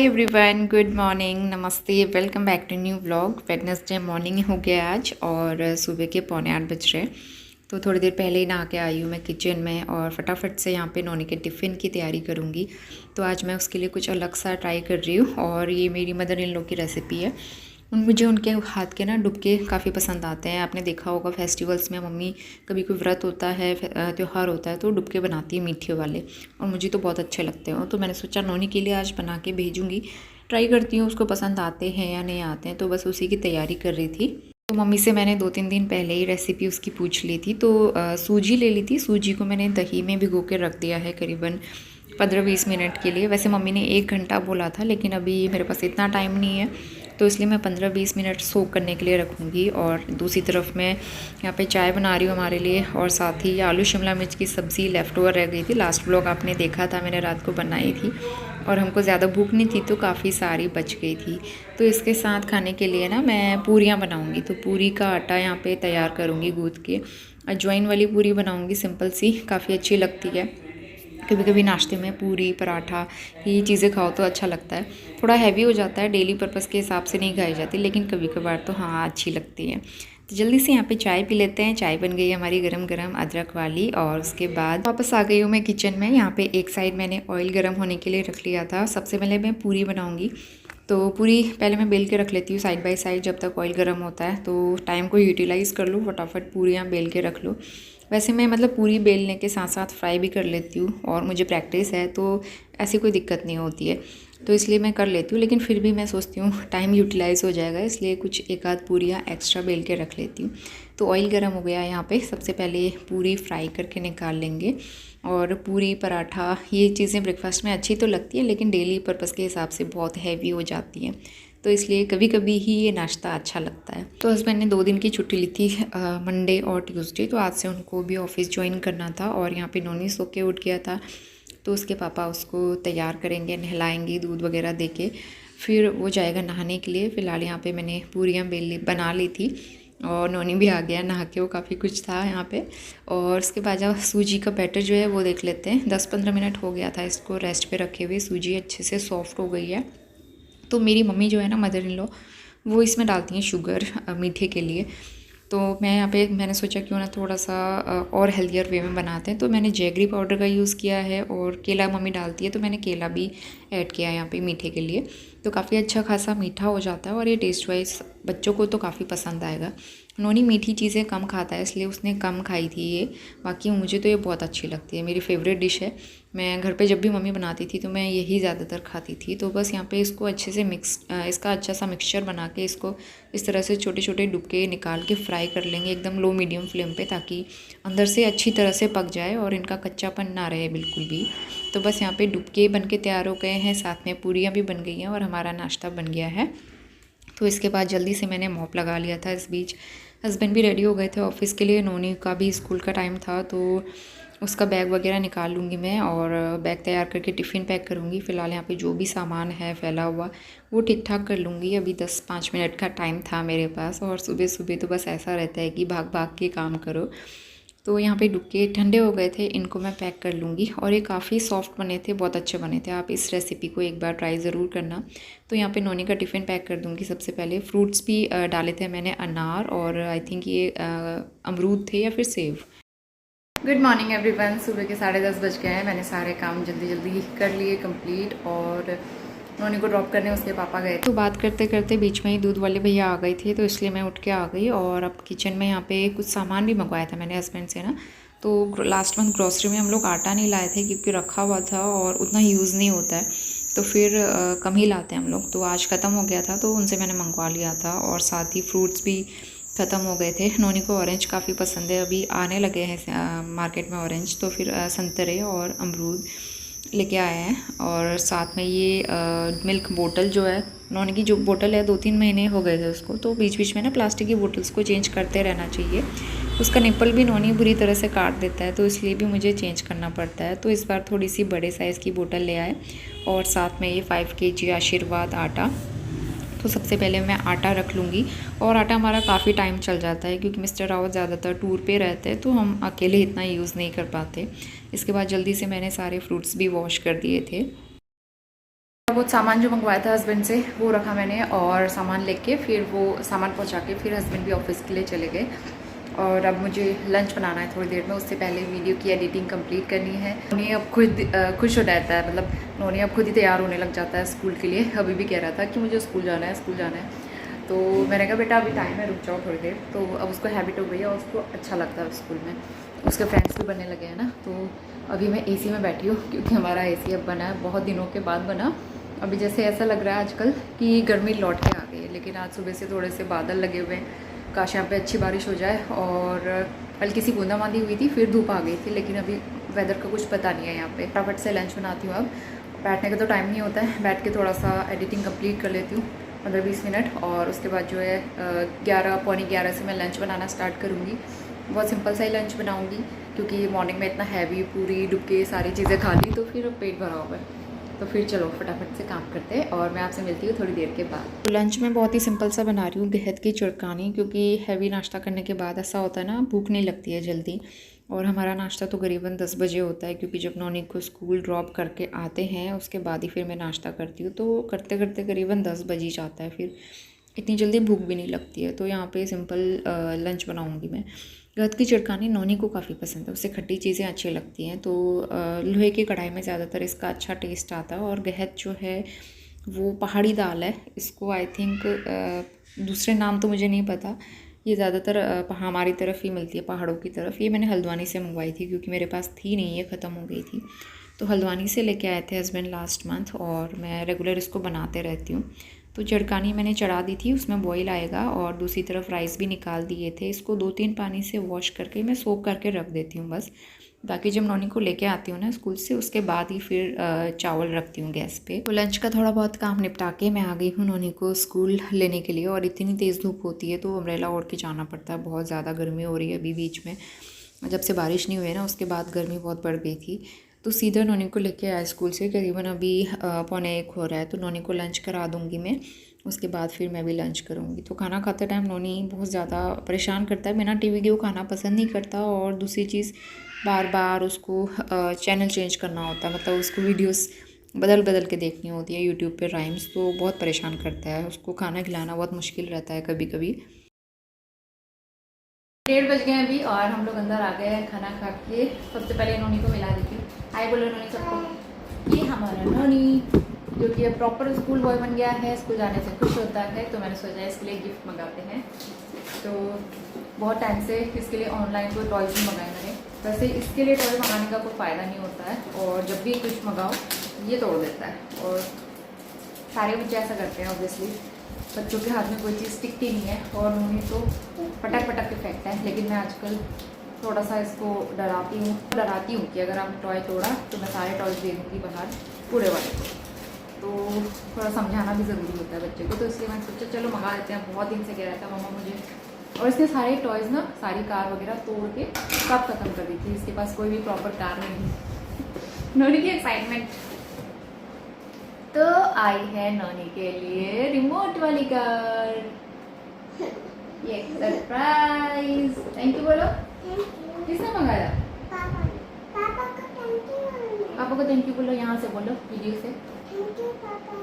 Everyone, good morning, नमस्ते, welcome back to new vlog. Wednesday morning हो गया आज और सुबह के 7:45 बज रहे। तो थोड़ी देर पहले ही नहा के आई हूँ मैं किचन में और फटाफट से यहाँ पे नोनी के टिफ़िन की तैयारी करूँगी। तो आज मैं उसके लिए कुछ अलग सा ट्राई कर रही हूँ और ये मेरी मदर इन लॉ की रेसिपी है। मुझे उनके हाथ के ना डुबके काफ़ी पसंद आते हैं। आपने देखा होगा फेस्टिवल्स में मम्मी कभी कोई व्रत होता है, त्यौहार होता है, तो डुबके बनाती है मीठे वाले और मुझे तो बहुत अच्छे लगते हैं। तो मैंने सोचा नोनी के लिए आज बना के भेजूँगी, ट्राई करती हूँ उसको पसंद आते हैं या नहीं आते हैं। तो बस उसी की तैयारी कर रही थी। तो मम्मी से मैंने 2-3 दिन पहले ही रेसिपी उसकी पूछ ली थी। तो सूजी ले ली थी। सूजी को मैंने दही में भिगो के रख दिया है करीबन 15-20 मिनट के लिए। वैसे मम्मी ने 1 घंटा बोला था, लेकिन अभी मेरे पास इतना टाइम नहीं है, तो इसलिए मैं 15-20 मिनट सोक करने के लिए रखूँगी। और दूसरी तरफ मैं यहाँ पे चाय बना रही हूँ हमारे लिए और साथ ही आलू शिमला मिर्च की सब्ज़ी लेफ़्ट ओवर रह गई थी। लास्ट व्लॉग आपने देखा था, मैंने रात को बनाई थी और हमको ज़्यादा भूख नहीं थी तो काफ़ी सारी बच गई थी। तो इसके साथ खाने के लिए ना मैं पूरियाँ बनाऊँगी। तो पूरी का आटा यहाँ पे तैयार करूँगी गूँथ के। अजवाइन वाली पूरी बनाऊँगी, सिंपल सी, काफ़ी अच्छी लगती है। कभी कभी नाश्ते में पूरी पराठा ये चीज़ें खाओ तो अच्छा लगता है। थोड़ा हैवी हो जाता है, डेली पर्पज़ के हिसाब से नहीं खाई जाती, लेकिन कभी कभार तो हाँ अच्छी लगती है। तो जल्दी से यहाँ पे चाय पी लेते हैं। चाय बन गई है हमारी गरम गरम अदरक वाली और उसके बाद वापस आ गई हूँ मैं किचन में। यहाँ पे एक साइड मैंने ऑयल गर्म होने के लिए रख लिया था। सबसे पहले मैं पूरी बनाऊँगी, तो पूरी पहले मैं बेल के रख लेती हूँ साइड बाय साइड जब तक ऑयल गर्म होता है। तो टाइम को यूटिलाइज़ कर लो, फटाफट पूरियाँ बेल के रख लो। वैसे मैं मतलब पूरी बेलने के साथ साथ फ्राई भी कर लेती हूँ और मुझे प्रैक्टिस है, तो ऐसी कोई दिक्कत नहीं होती है, तो इसलिए मैं कर लेती हूँ। लेकिन फिर भी मैं सोचती हूँ टाइम यूटिलाइज़ हो जाएगा, इसलिए कुछ एक आध पूरियाँ एक्स्ट्रा बेल के रख लेती हूँ। तो ऑयल गर्म हो गया यहाँ पे। सबसे पहले पूरी फ्राई करके निकाल लेंगे। और पूरी पराठा ये चीज़ें ब्रेकफास्ट में अच्छी तो लगती है, लेकिन डेली पर्पज़ के हिसाब से बहुत हैवी हो जाती हैं, तो इसलिए कभी कभी ही ये नाश्ता अच्छा लगता है। तो हस्बैंड ने 2 दिन की छुट्टी ली थी, मंडे और ट्यूसडे, तो आज से उनको भी ऑफिस ज्वाइन करना था। और यहाँ पे नोनी सो के उठ गया था, तो उसके पापा उसको तैयार करेंगे, नहलाएंगे, दूध वगैरह दे के फिर वो जाएगा नहाने के लिए। फ़िलहाल यहाँ पे मैंने पूरियाँ बना ली थी और नोनी भी आ गया नहा के, वो काफ़ी कुछ था यहाँ पे। और उसके बाद जब सूजी का बैटर जो है वो देख लेते हैं। 10-15 मिनट हो गया था इसको रेस्ट पे रखे हुए। सूजी अच्छे से सॉफ्ट हो गई है। तो मेरी मम्मी जो है ना, मदर इन लॉ, वो इसमें डालती हैं शुगर मीठे के लिए। तो मैं यहाँ पे मैंने सोचा क्यों ना थोड़ा सा और हेल्दियर वे में बनाते हैं। तो मैंने जैगरी पाउडर का यूज़ किया है और केला मम्मी डालती है, तो मैंने केला भी ऐड किया है यहाँ पे मीठे के लिए। तो काफ़ी अच्छा खासा मीठा हो जाता है और ये टेस्ट वाइज बच्चों को तो काफ़ी पसंद आएगा। नोनी मीठी चीज़ें कम खाता है, इसलिए उसने कम खाई थी ये। बाकी मुझे तो ये बहुत अच्छी लगती है, मेरी फेवरेट डिश है। मैं घर पे जब भी मम्मी बनाती थी तो मैं यही ज़्यादातर खाती थी। तो बस यहाँ पे इसको अच्छे से इसका अच्छा सा मिक्सचर बना के इसको इस तरह से छोटे छोटे डुबके निकाल के फ्राई कर लेंगे एकदम लो मीडियम फ्लेम पे, ताकि अंदर से अच्छी तरह से पक जाए और इनका कच्चापन ना रहे बिल्कुल भी। तो बस यहाँ पे डुबके बन के तैयार हो गए हैं, साथ में पूरियाँ भी बन गई हैं और हमारा नाश्ता बन गया है। तो इसके बाद जल्दी से मैंने मॉप लगा लिया था। इस बीच हस्बैंड भी रेडी हो गए थे ऑफ़िस के लिए। नोनी का भी स्कूल का टाइम था, तो उसका बैग वगैरह निकाल लूँगी मैं और बैग तैयार करके टिफ़िन पैक करूँगी। फ़िलहाल यहाँ पे जो भी सामान है फैला हुआ वो ठीक ठाक कर लूँगी। अभी 10-5 मिनट का टाइम था मेरे पास और सुबह सुबह तो बस ऐसा रहता है कि भाग भाग के काम करो। तो यहाँ पे डुबके ठंडे हो गए थे, इनको मैं पैक कर लूँगी। और ये काफ़ी सॉफ्ट बने थे, बहुत अच्छे बने थे। आप इस रेसिपी को एक बार ट्राई ज़रूर करना। तो यहाँ पे नोनी का टिफ़िन पैक कर दूँगी। सबसे पहले फ्रूट्स भी डाले थे मैंने, अनार और आई थिंक ये अमरूद थे या फिर सेब। Good morning everyone. सुबह के 10:30 बज गए हैं। मैंने सारे काम जल्दी जल्दी कर लिए कंप्लीट और नोनी को ड्रॉप करने उसके पापा गए। तो बात करते करते बीच में ही दूध वाले भैया आ गए थे, तो इसलिए मैं उठ के आ गई। और अब किचन में यहाँ पे कुछ सामान भी मंगवाया था मैंने हस्बैंड से ना। तो लास्ट मंथ ग्रॉसरी में हम लोग आटा नहीं लाए थे क्योंकि रखा हुआ था और उतना यूज़ नहीं होता है, तो फिर कम ही लाते हैं हम लोग। तो आज ख़त्म हो गया था तो उनसे मैंने मंगवा लिया था। और साथ ही फ्रूट्स भी ख़त्म हो गए थे। नोनी को ऑरेंज काफ़ी पसंद है, अभी आने लगे हैं मार्केट में ऑरेंज, तो फिर संतरे और अमरूद लेके आए हैं। और साथ में ये मिल्क बोतल जो है, नोनी की जो बोतल है 2-3 महीने हो गए थे उसको, तो बीच बीच में ना प्लास्टिक की बोतल्स को चेंज करते रहना चाहिए। उसका निप्पल भी नोनी बुरी तरह से काट देता है, तो इसलिए भी मुझे चेंज करना पड़ता है। तो इस बार थोड़ी सी बड़े साइज़ की बोतल ले आए। और साथ में ये 5 kg आशीर्वाद आटा। तो सबसे पहले मैं आटा रख लूँगी। और आटा हमारा काफ़ी टाइम चल जाता है क्योंकि मिस्टर रावत ज़्यादातर टूर पे रहते हैं, तो हम अकेले इतना यूज़ नहीं कर पाते। इसके बाद जल्दी से मैंने सारे फ्रूट्स भी वॉश कर दिए थे। बहुत सामान जो मंगवाया था हस्बैंड से वो रखा मैंने, और सामान लेके फिर वो सामान पहुंचा के फिर हस्बैंड भी ऑफिस के लिए चले गए। और अब मुझे लंच बनाना है थोड़ी देर में। उससे पहले वीडियो की एडिटिंग कंप्लीट करनी है। नोनी अब खुद खुश हो जाता है, मतलब नोनी अब खुद ही तैयार होने लग जाता है स्कूल के लिए। अभी भी कह रहा था कि मुझे स्कूल जाना है, स्कूल जाना है। तो मैंने कहा बेटा अभी टाइम है, रुक जाओ थोड़ी देर। तो अब उसको हैबिट हो गई है और उसको अच्छा लगता है स्कूल में, उसके फ्रेंड्स भी बनने लगे हैं ना। तो अभी मैं एसी में बैठी हूँ क्योंकि हमारा एसी अब बना है, बहुत दिनों के बाद बना। अभी जैसे ऐसा लग रहा है आजकल कि गर्मी लौट के आ गई है, लेकिन आज सुबह से थोड़े से बादल लगे हुए हैं। काश यहाँ पे अच्छी बारिश हो जाए। और हल्की सी बूंदाबांदी हुई थी, फिर धूप आ गई थी, लेकिन अभी वेदर का कुछ पता नहीं है यहाँ पे। फटाफट से लंच बनाती हूँ। अब बैठने का तो टाइम नहीं होता है, बैठ के थोड़ा सा एडिटिंग कंप्लीट कर लेती हूँ 15-20 मिनट। और उसके बाद जो है 11 पौने 11 से मैं लंच बनाना स्टार्ट करूँगी। बहुत सिंपल सा ही लंच बनाऊँगी क्योंकि मॉर्निंग में इतना हैवी पूरी डुबके सारी चीज़ें खा ली तो फिर पेट भरा हुआ है। तो फिर चलो फटाफट से काम करते हैं और मैं आपसे मिलती हूँ थोड़ी देर के बाद। तो लंच में बहुत ही सिंपल सा बना रही हूँ, गहत की चिड़कानी, क्योंकि हैवी नाश्ता करने के बाद ऐसा होता है ना, भूख नहीं लगती है जल्दी। और हमारा नाश्ता तो करीबन 10 बजे होता है, क्योंकि जब नौनी को स्कूल ड्रॉप करके आते हैं उसके बाद ही फिर मैं नाश्ता करती हूँ। तो करते करते करीबन 10 बज ही जाता है, फिर इतनी जल्दी भूख भी नहीं लगती है। तो यहाँ पे सिंपल लंच बनाऊँगी मैं। गहत की चिड़कानी नौनी को काफ़ी पसंद है, उससे खट्टी चीज़ें अच्छी लगती हैं। तो लोहे की कढ़ाई में ज़्यादातर इसका अच्छा टेस्ट आता है। और गहत जो है वो पहाड़ी दाल है, इसको आई थिंक दूसरे नाम तो मुझे नहीं पता। ये ज़्यादातर हमारी तरफ ही मिलती है, पहाड़ों की तरफ। ये मैंने हल्द्वानी से मंगवाई थी क्योंकि मेरे पास थी नहीं, ये ख़त्म हो गई थी। तो हल्द्वानी से लेके आए थे हस्बैंड लास्ट मंथ, और मैं रेगुलर इसको बनाते रहती हूँ। तो चिड़कानी मैंने चढ़ा दी थी, उसमें बॉईल आएगा, और दूसरी तरफ राइस भी निकाल दिए थे। इसको 2-3 पानी से वॉश करके मैं सोक करके रख देती हूँ बस, ताकि जब नौनी को लेके आती हूँ ना स्कूल से उसके बाद ही फिर चावल रखती हूँ गैस पे। तो लंच का थोड़ा बहुत काम निपटा के मैं आ गई हूँ नौनी को स्कूल लेने के लिए। और इतनी तेज़ धूप होती है तो अम्ब्रेला ओढ़ के जाना पड़ता है, बहुत ज़्यादा गर्मी हो रही है अभी बीच में। जब से बारिश नहीं हुई है ना उसके बाद गर्मी बहुत बढ़ गई थी। तो सीधा नौनी को लेके आया स्कूल से, करीबन अभी 12:45 हो रहा है। तो नौनी को लंच करा दूँगी मैं, उसके बाद फिर मैं भी लंच करूँगी। तो खाना खाते टाइम नौनी बहुत ज़्यादा परेशान करता है, बिना टीवी के वो खाना पसंद नहीं करता। और दूसरी चीज़ बार बार उसको चैनल चेंज करना होता है, मतलब उसको वीडियोस बदल बदल के देखनी होती है यूट्यूब पे राइम्स। तो बहुत परेशान करता है, उसको खाना खिलाना बहुत मुश्किल रहता है कभी कभी। 1:30 बज गए अभी और हम लोग अंदर आ गए हैं खाना खा के। सबसे पहले नोनी को मिला देती हूँ, हाय बोलो नोनी सबको। ये हमारा नोनी जो कि अब प्रॉपर स्कूल बॉय बन गया है, स्कूल जाने से खुश होता है। तो मैंने सोचा इसके लिए गिफ्ट मंगाते हैं। तो बहुत टाइम से इसके लिए ऑनलाइन कोई टॉयज नहीं मंगाए मैंने। वैसे इसके लिए टॉय मंगाने का कोई फ़ायदा नहीं होता है, और जब भी कुछ मंगाओ ये तोड़ देता है। और सारे बच्चे ऐसा करते हैं ऑब्वियसली, बच्चों के हाथ में कोई चीज़ टिकती नहीं है। और नोनी तो पटक पटक के फेंकता है। लेकिन मैं आजकल थोड़ा सा इसको डराती हूँ कि अगर आप टॉय तोड़ा तो मैं सारे टॉयज दे दूँगी बाहर पूरे वाले को। तो थोड़ा समझाना भी ज़रूरी होता है बच्चे को। तो इसलिए मैंने सोचा चलो मंगा देते हैं। बहुत दिन से कह रहा था मम्मा मुझे, और इसने सारे टॉयज़ ना, सारी कार वगैरह तोड़ के सब खत्म कर दी थी। इसके पास कोई भी प्रॉपर कार नहीं थी। नोनी की एक्साइटमेंट तो आई है नोनी के लिए रिमोट वाली कार। ये सरप्राइज। थैंक यू बोलो। किसने मंगाया? पापा को थैंक यू बोलो, यहाँ से बोलो वीडियो से। थैंक यू पापा।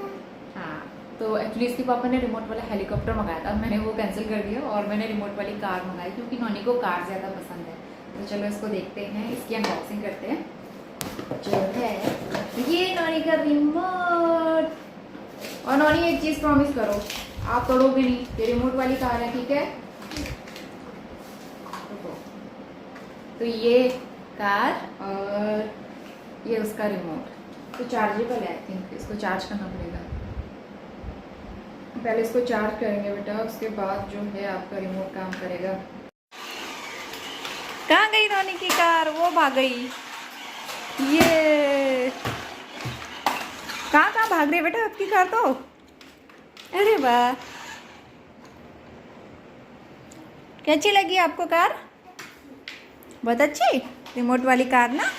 हाँ, तो एक्चुअली इसके पापा ने रिमोट वाला हेलीकॉप्टर मंगाया था, मैंने वो कैंसिल कर दिया और मैंने रिमोट वाली कार मंगाई क्योंकि नोनी को कार ज़्यादा पसंद है। तो चलो इसको देखते हैं, इसकी अनबॉक्सिंग करते हैं। जो है ये नोनी का रिमोट। और नोनी एक चीज़ प्रॉमिस करो, आप तोड़ोगे नहीं, ये रिमोट वाली कार है, ठीक है? तो ये कार और ये उसका रिमोट तो चार्जेबल है। आई थिंक इसको चार्ज करना पड़ेगा। पहले इसको चार्ज करेंगे बेटा, उसके बाद जो है आपका रिमोट काम करेगा। कहाँ गई नोनी की कार? वो भाग गई। ये कहाँ भाग रही बेटा आपकी कार तो? अरे वाह, कैसी लगी आपको कार? बहुत अच्छी रिमोट वाली कार ना।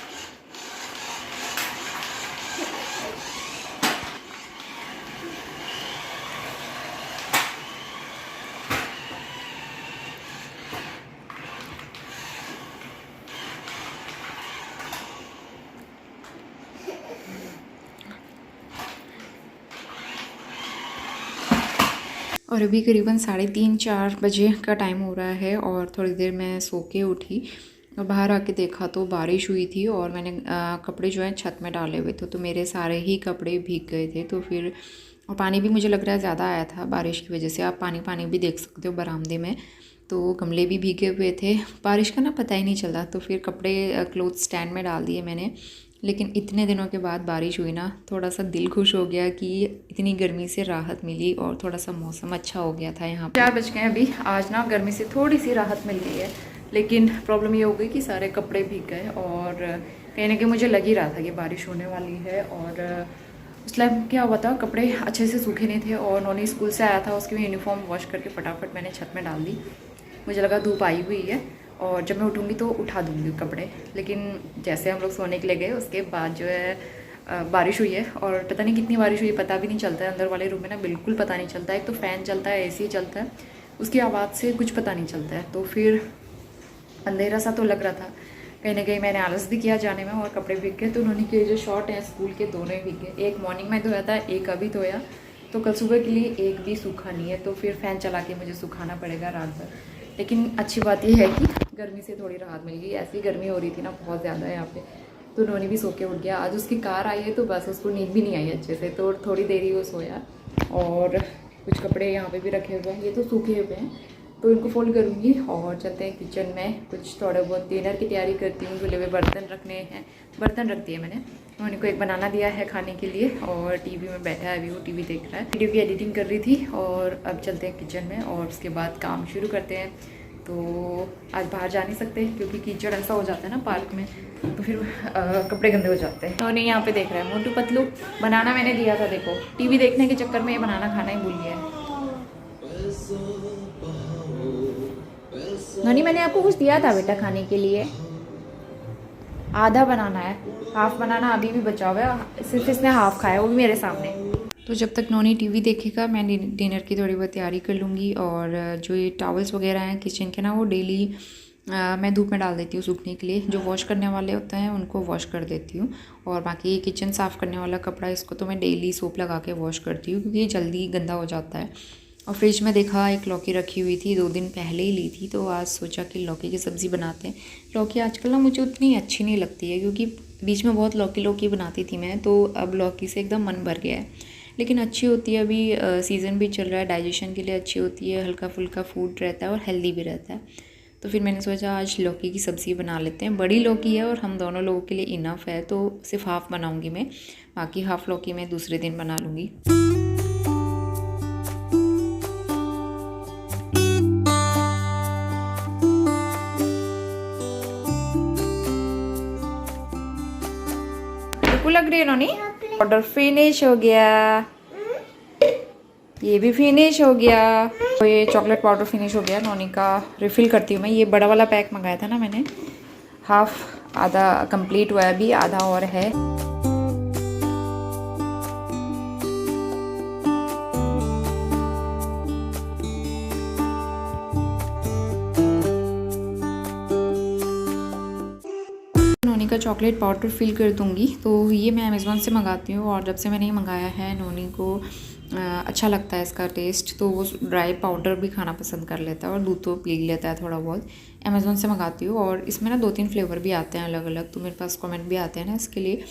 और अभी करीबन 3:30-4 बजे का टाइम हो रहा है और थोड़ी देर मैं सो के उठी और बाहर आके देखा तो बारिश हुई थी और मैंने कपड़े जो हैं छत में डाले हुए थे तो मेरे सारे ही कपड़े भीग गए थे। तो फिर और पानी भी मुझे लग रहा है ज़्यादा आया था बारिश की वजह से। आप पानी पानी भी देख सकते हो बरामदे में, तो गमले भी भीगे हुए थे। बारिश का ना पता ही नहीं चला। तो फिर कपड़े क्लोथ स्टैंड में डाल दिए मैंने। लेकिन इतने दिनों के बाद बारिश हुई ना, थोड़ा सा दिल खुश हो गया कि इतनी गर्मी से राहत मिली और थोड़ा सा मौसम अच्छा हो गया था। यहाँ 4 बज गए अभी। आज ना गर्मी से थोड़ी सी राहत मिल गई है, लेकिन प्रॉब्लम ये हो गई कि सारे कपड़े भीग गए और कहीं ना कहीं मुझे लग ही रहा था कि बारिश होने वाली है। और उस टाइम क्या हुआ था, कपड़े अच्छे से सूखे नहीं थे और नोनी स्कूल से आया था, उसकी भी यूनिफॉर्म वॉश करके फटाफट मैंने छत में डाल दी। मुझे लगा धूप आई हुई है और जब मैं उठूँगी तो उठा दूँगी कपड़े, लेकिन जैसे हम लोग सोने के लिए गए उसके बाद जो है बारिश हुई है। और पता नहीं कितनी बारिश हुई, पता भी नहीं चलता है। अंदर वाले रूम में ना बिल्कुल पता नहीं चलता है। एक तो फ़ैन चलता है, AC चलता है, उसकी आवाज़ से कुछ पता नहीं चलता है। तो फिर अंधेरा सा तो लग रहा था। कहीं ना कहीं मैंने आलस भी किया जाने में और कपड़े भीग गए। तो उन्होंने के जो शॉर्ट हैं स्कूल के, दोनों ही भीग गए। एक मॉर्निंग में धोया था, एक अभी धोया, तो कल सुबह के लिए एक भी सूखा नहीं है। तो फिर फ़ैन चला के मुझे सुखाना पड़ेगा रात भर। लेकिन अच्छी बात यह है कि गर्मी से थोड़ी राहत मिल गई। ऐसी गर्मी हो रही थी ना बहुत ज़्यादा यहाँ पे। तो नोनी भी सो के उठ गया। आज उसकी कार आई है तो बस उसको नींद भी नहीं आई अच्छे से, तो थोड़ी देर ही वो सोया। और कुछ कपड़े यहाँ पे भी रखे हुए हैं, ये तो सूखे हुए हैं, तो इनको फोल्ड करूँगी और चलते हैं किचन में। कुछ थोड़ा बहुत डिनर की तैयारी करती हूँ। धुले हुए बर्तन रखने हैं, बर्तन रख दिए मैंने। उनको एक बनाना दिया है खाने के लिए और टीवी में बैठा है अभी, वो टीवी देख रहा है। वीडियो की एडिटिंग कर रही थी और अब चलते हैं किचन में और उसके बाद काम शुरू करते हैं। तो आज बाहर जा नहीं सकते क्योंकि कीचड़ ऐसा हो जाता है ना पार्क में, तो फिर कपड़े गंदे हो जाते हैं। तो नहीं, यहाँ पे देख रहा है मोटू पतलू। बनाना मैंने दिया था, देखो टीवी देखने के चक्कर में ये बनाना खाना ही भूल गया है। नोनी, मैंने आपको कुछ दिया था बेटा खाने के लिए, आधा बनाना है, हाफ बनाना अभी भी बचा हुआ है, सिर्फ इसने हाफ खाया, वो भी मेरे सामने। तो जब तक नोनी टीवी देखेगा मैं डिनर की थोड़ी बहुत तैयारी कर लूँगी। और जो ये टॉवल्स वगैरह हैं किचन के ना, वो डेली मैं धूप में डाल देती हूँ सूखने के लिए। जो वॉश करने वाले होते हैं उनको वॉश कर देती हूँ। और बाकी किचन साफ़ करने वाला कपड़ा, इसको तो मैं डेली सोप लगा के वॉश करती हूँ क्योंकि ये जल्दी गंदा हो जाता है। और फ्रिज में देखा एक लौकी रखी हुई थी, 2 दिन पहले ही ली थी, तो आज सोचा कि लौकी की सब्ज़ी बनाते हैं। लौकी आजकल ना मुझे उतनी अच्छी नहीं लगती है क्योंकि बीच में बहुत लौकी बनाती थी मैं, तो अब लौकी से एकदम मन भर गया है। लेकिन अच्छी होती है, अभी सीज़न भी चल रहा है, डाइजेशन के लिए अच्छी होती है, हल्का फुल्का फूड रहता है और हेल्दी भी रहता है। तो फिर मैंने सोचा आज लौकी की सब्ज़ी बना लेते हैं। बड़ी लौकी है और हम दोनों लोगों के लिए इनफ है, तो सिर्फ हाफ़ बनाऊँगी मैं, बाकी हाफ़ लौकी मैं दूसरे दिन बना लूँगी। लग रही है नोनी, ऑर्डर फिनिश हो गया, ये भी फिनिश हो गया। तो ये चॉकलेट पाउडर फिनिश हो गया। नोनी का रिफ़िल करती हूँ मैं। ये बड़ा वाला पैक मंगाया था ना मैंने, हाफ आधा कंप्लीट हुआ है, अभी आधा और है। नोनी का चॉकलेट पाउडर फिल कर दूंगी। तो ये मैं अमेज़ॉन से मंगाती हूँ और जब से मैंने ये मंगाया है नोनी को अच्छा लगता है इसका टेस्ट, तो वो ड्राई पाउडर भी खाना पसंद कर लेता है और दूध तो पी लेता है थोड़ा बहुत। अमेज़ॉन से मंगाती हूँ और इसमें ना 2-3 फ्लेवर भी आते हैं अलग अलग, तो मेरे पास कमेंट भी आते हैं ना इसके लिए।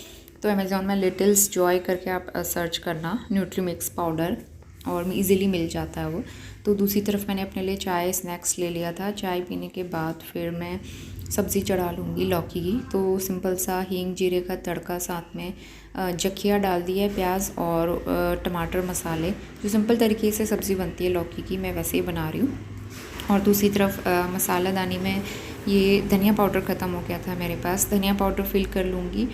तो अमेज़ॉन में लिटिल्स जॉय करके आप सर्च करना, न्यूट्रीमिक्स पाउडर, और ईज़िली मिल जाता है वो। तो दूसरी तरफ मैंने अपने लिए चाय स्नैक्स ले लिया था। चाय पीने के बाद फिर मैं सब्ज़ी चढ़ा लूँगी लौकी की। तो सिंपल सा हींग जीरे का तड़का, साथ में जखिया डाल दी है, प्याज और टमाटर मसाले। जो सिंपल तरीके से सब्ज़ी बनती है लौकी की, मैं वैसे ही बना रही हूँ। और दूसरी तरफ मसाला दानी में ये धनिया पाउडर ख़त्म हो गया था मेरे पास, धनिया पाउडर फिल कर लूँगी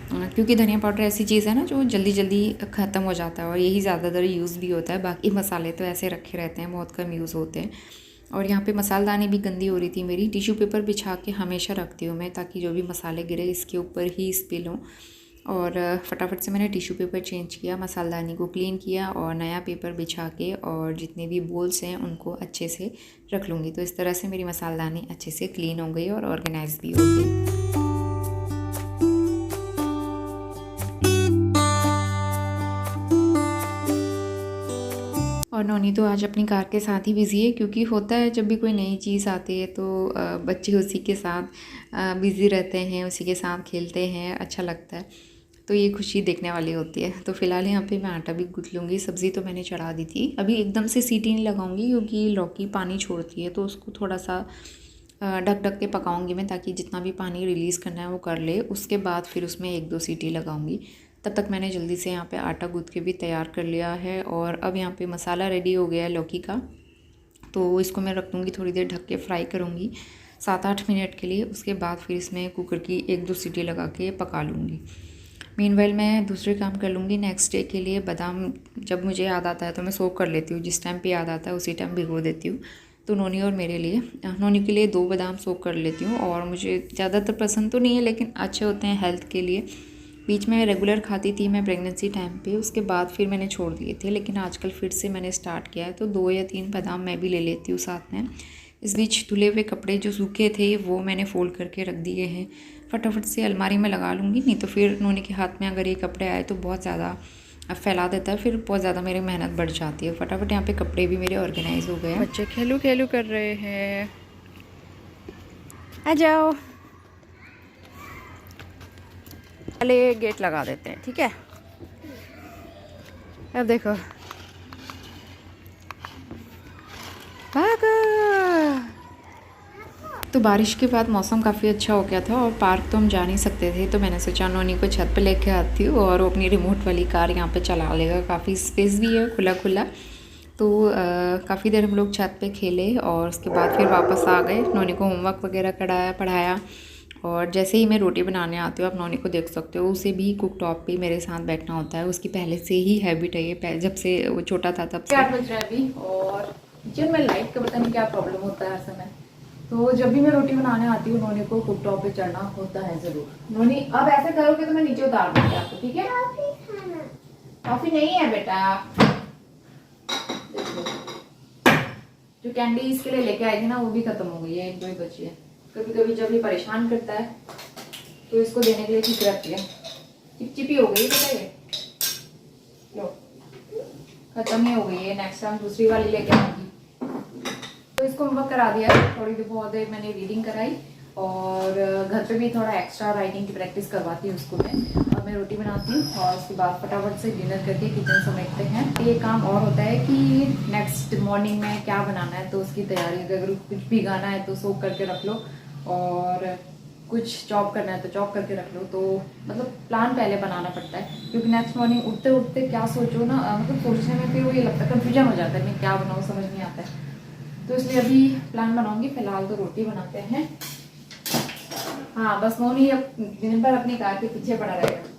क्योंकि धनिया पाउडर ऐसी चीज़ है ना जो जल्दी जल्दी ख़त्म हो जाता है और यही ज़्यादातर यूज़ भी होता है। बाकी मसाले तो ऐसे रखे रहते हैं, बहुत कम यूज़ होते हैं। और यहाँ पे मसालदानी भी गंदी हो रही थी मेरी, टिश्यू पेपर बिछा के हमेशा रखती हूँ मैं, ताकि जो भी मसाले गिरे इसके ऊपर ही स्पिल हों। और फटाफट से मैंने टिश्यू पेपर चेंज किया, मसालदानी को क्लीन किया और नया पेपर बिछा के और जितने भी बोल्स हैं उनको अच्छे से रख लूँगी। तो इस तरह से मेरी मसालदानी अच्छे से क्लीन हो गई और ऑर्गेनाइज भी हो गई। और नोनी तो आज अपनी कार के साथ ही बिज़ी है, क्योंकि होता है जब भी कोई नई चीज़ आती है तो बच्चे उसी के साथ बिज़ी रहते हैं, उसी के साथ खेलते हैं, अच्छा लगता है। तो ये खुशी देखने वाली होती है। तो फ़िलहाल यहाँ पे मैं आटा भी गूँथ लूँगी। सब्ज़ी तो मैंने चढ़ा दी थी। अभी एकदम से सीटी नहीं लगाऊँगी, क्योंकि लौकी पानी छोड़ती है, तो उसको थोड़ा सा ढक ढक के पकाऊँगी मैं, ताकि जितना भी पानी रिलीज़ करना है वो कर ले। उसके बाद फिर उसमें 1-2 सीटी लगाऊँगी। तब तक मैंने जल्दी से यहाँ पे आटा गूँथ के भी तैयार कर लिया है। और अब यहाँ पे मसाला रेडी हो गया है लौकी का, तो इसको मैं रख दूँगी, थोड़ी देर ढक के फ्राई करूँगी 7-8 मिनट के लिए। उसके बाद फिर इसमें कुकर की 1-2 सीटी लगा के पका लूँगी। मीनवाइल मैं दूसरे काम कर लूँगी। नेक्स्ट डे के लिए बादाम जब मुझे याद आता है तो मैं सोक कर लेती हूँ, जिस टाइम पे याद आता है उसी टाइम भिगो देती हूँ। तो नोनी और मेरे लिए, नोनी के लिए 2 बादाम सोक कर लेती हूँ। और मुझे ज़्यादातर पसंद तो नहीं है, लेकिन अच्छे होते हैं हेल्थ के लिए। बीच में रेगुलर खाती थी मैं प्रेगनेंसी टाइम पे, उसके बाद फिर मैंने छोड़ दिए थे, लेकिन आजकल फिर से मैंने स्टार्ट किया है, तो 2 या 3 बादाम मैं भी ले लेती हूँ साथ में। इस बीच धुले हुए कपड़े जो सूखे थे वो मैंने फ़ोल्ड करके रख दिए हैं। फटाफट से अलमारी में लगा लूँगी, नहीं तो फिर नोनी के हाथ में अगर ये कपड़े आए तो बहुत ज़्यादा फैला देता है, फिर बहुत ज़्यादा मेरी मेहनत बढ़ जाती है। फटाफट यहाँ पे कपड़े भी मेरे ऑर्गेनाइज हो गए हैं। बच्चे खेलू खेलू कर रहे हैं, आ जाओ। पहले गेट लगा देते हैं, ठीक है। अब देखो, भागो। तो बारिश के बाद मौसम काफ़ी अच्छा हो गया था और पार्क तो हम जा नहीं सकते थे, तो मैंने सोचा नोनी को छत पे लेके आती हूँ और वो अपनी रिमोट वाली कार यहाँ पे चला लेगा। काफ़ी स्पेस भी है, खुला खुला। तो काफ़ी देर हम लोग छत पे खेले और उसके बाद फिर वापस आ गए। नोनी को होमवर्क वगैरह कराया, पढ़ाया। और जैसे ही मैं रोटी बनाने आती हूँ, आप नोनी को देख सकते हो, उसे भी कुक टॉप पे मेरे साथ बैठना होता है। उसकी पहले से ही हैबिट है ये, जब से वो छोटा था तब से। 8 बज रहा है अभी और किचन में लाइट का पता नहीं क्या प्रॉब्लम होता है हर समय। तो जब भी मैं रोटी बनाने आती हूँ नोनी को कुक टॉप पे चढ़ना होता है जरूर। नोनी अब ऐसे करोगे तो मैं नीचे उतार दूंगी आपको, ठीक है। कॉफी नहीं है बेटा, जो कैंडी इसके लिए लेके आई थी ना वो भी खत्म हो गई है, 1-2 ही बची है। कभी कभी जब ये परेशान करता है तो इसको देने के लिए ठीक रहती है। चिपचिपी हो गई पता है, लो खत्म ही हो गई है। नेक्स्ट टाइम दूसरी वाली लेके आऊंगी। तो इसको होमवर्क करा दिया, थोड़ी देर बहुत देर मैंने रीडिंग कराई और घर पे भी थोड़ा एक्स्ट्रा राइटिंग की प्रैक्टिस करवाती हूँ उसको मैं। और मैं रोटी बनाती हूँ और उसके बाद फटाफट से डिनर करके किचन समेटते हैं। ये काम और होता है कि नेक्स्ट मॉर्निंग में क्या बनाना है तो उसकी तैयारी, अगर कुछ भिगाना है तो सोक करके रख लो और कुछ चॉप करना है तो चॉप करके रख लो। तो मतलब प्लान पहले बनाना पड़ता है, क्योंकि नेक्स्ट मॉर्निंग उठते उठते क्या सोचो ना, मतलब सोचने में फिर वो ये लगता है, कन्फ्यूजन हो जाता है, मैं क्या बनाऊँ समझ नहीं आता है। तो इसलिए अभी प्लान बनाऊंगी। फिलहाल तो रोटी बनाते हैं। हाँ बस नोनी अब दिन भर अपनी कार के पीछे पड़ा रहेगा।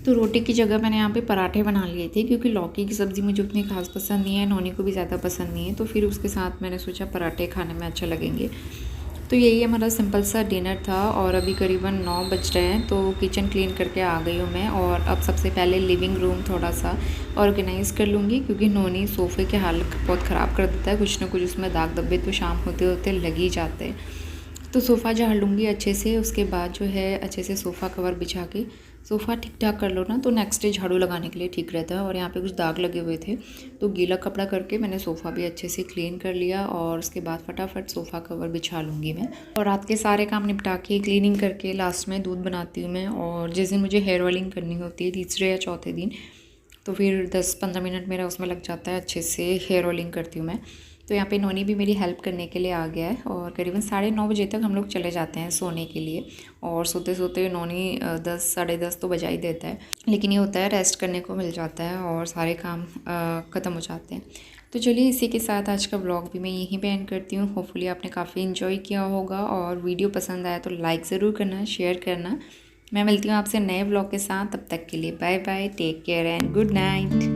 तो रोटी की जगह मैंने यहाँ पे पराठे बना लिए थे, क्योंकि लौकी की सब्ज़ी मुझे उतनी खास पसंद नहीं है, नोनी को भी ज़्यादा पसंद नहीं है। तो फिर उसके साथ मैंने सोचा पराठे खाने में अच्छा लगेंगे। तो यही हमारा सिंपल सा डिनर था और अभी करीबन 9 बज रहे हैं। तो किचन क्लीन करके आ गई हूँ मैं और अब सबसे पहले लिविंग रूम थोड़ा सा ऑर्गेनाइज़ कर लूँगी, क्योंकि नोनी सोफ़े की हालत बहुत ख़राब कर देता है। कुछ ना कुछ उसमें दाग धब्बे तो शाम होते होते लग ही जाते हैं। तो सोफ़ा झाड़ लूँगी अच्छे से। उसके बाद जो है अच्छे से सोफ़ा कवर बिछा के सोफ़ा ठीक ठाक कर लो ना, तो नेक्स्ट डे झाड़ू लगाने के लिए ठीक रहता है। और यहाँ पे कुछ दाग लगे हुए थे, तो गीला कपड़ा करके मैंने सोफ़ा भी अच्छे से क्लीन कर लिया और उसके बाद फटाफट सोफ़ा कवर बिछा लूँगी मैं। और रात के सारे काम निपटा के क्लीनिंग करके लास्ट में दूध बनाती हूँ मैं। और जिस दिन मुझे हेयर ऑयलिंग करनी होती है, तीसरे या चौथे दिन, तो फिर 10-15 मिनट मेरा उसमें लग जाता है, अच्छे से हेयर ऑयलिंग करती हूँ मैं। तो यहाँ पे नोनी भी मेरी हेल्प करने के लिए आ गया है और करीबन 9:30 बजे तक हम लोग चले जाते हैं सोने के लिए। और सोते सोते नोनी 10 साढ़े 10 तो बजा ही देता है, लेकिन ये होता है रेस्ट करने को मिल जाता है और सारे काम ख़त्म हो जाते हैं। तो चलिए इसी के साथ आज का ब्लॉग भी मैं यहीं पे एंड करती हूँ। होपफुली आपने काफ़ी इन्जॉय किया होगा और वीडियो पसंद आया तो लाइक ज़रूर करना, शेयर करना। मैं मिलती हूँ आपसे नए व्लॉग के साथ, तब तक के लिए bye bye, take care and good night.